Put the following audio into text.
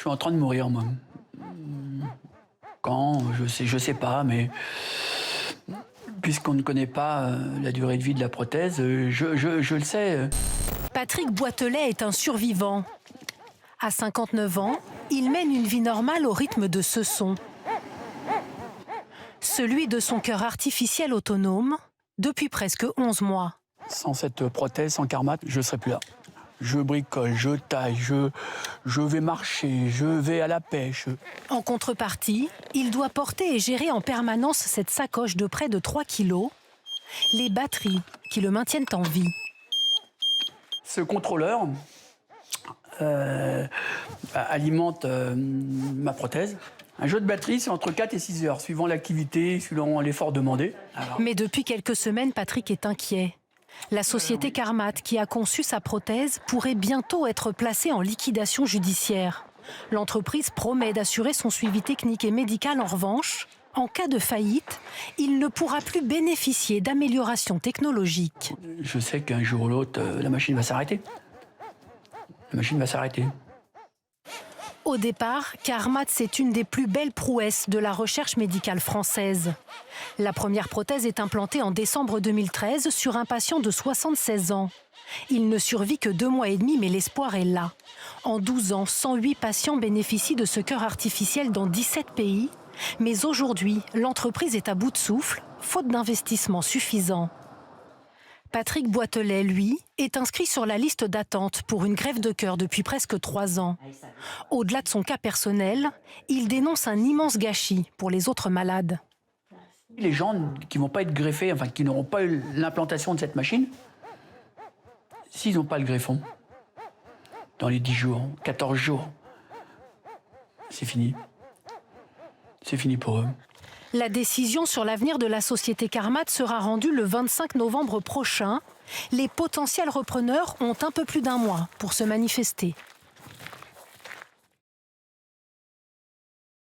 suis en train de mourir, moi. Quand, je sais pas, mais puisqu'on ne connaît pas la durée de vie de la prothèse, je le sais. Patrick Boitelet est un survivant. À 59 ans, il mène une vie normale au rythme de ce son. Celui de son cœur artificiel autonome depuis presque 11 mois. Sans cette prothèse, sans Carmat, je ne serais plus là. Je bricole, je taille, je vais marcher, je vais à la pêche. En contrepartie, il doit porter et gérer en permanence cette sacoche de près de 3 kilos, les batteries qui le maintiennent en vie. Ce contrôleur alimente ma prothèse. Un jeu de batterie, c'est entre 4 et 6 heures, suivant l'activité, suivant l'effort demandé. Mais depuis quelques semaines, Patrick est inquiet. La société Carmat, qui a conçu sa prothèse, pourrait bientôt être placée en liquidation judiciaire. L'entreprise promet d'assurer son suivi technique et médical. En revanche, en cas de faillite, il ne pourra plus bénéficier d'améliorations technologiques. Je sais qu'un jour ou l'autre, la machine va s'arrêter. La machine va s'arrêter. Au départ, Carmat, c'est une des plus belles prouesses de la recherche médicale française. La première prothèse est implantée en décembre 2013 sur un patient de 76 ans. Il ne survit que 2 mois et demi, mais l'espoir est là. En 12 ans, 108 patients bénéficient de ce cœur artificiel dans 17 pays. Mais aujourd'hui, l'entreprise est à bout de souffle, faute d'investissement suffisant. Patrick Boitelet, lui, est inscrit sur la liste d'attente pour une greffe de cœur depuis presque 3 ans. Au-delà de son cas personnel, il dénonce un immense gâchis pour les autres malades. Les gens qui ne vont pas être greffés, enfin qui n'auront pas eu l'implantation de cette machine, s'ils n'ont pas le greffon, dans les 10 jours, 14 jours, c'est fini. C'est fini pour eux. La décision sur l'avenir de la société Carmat sera rendue le 25 novembre prochain. Les potentiels repreneurs ont un peu plus d'1 mois pour se manifester.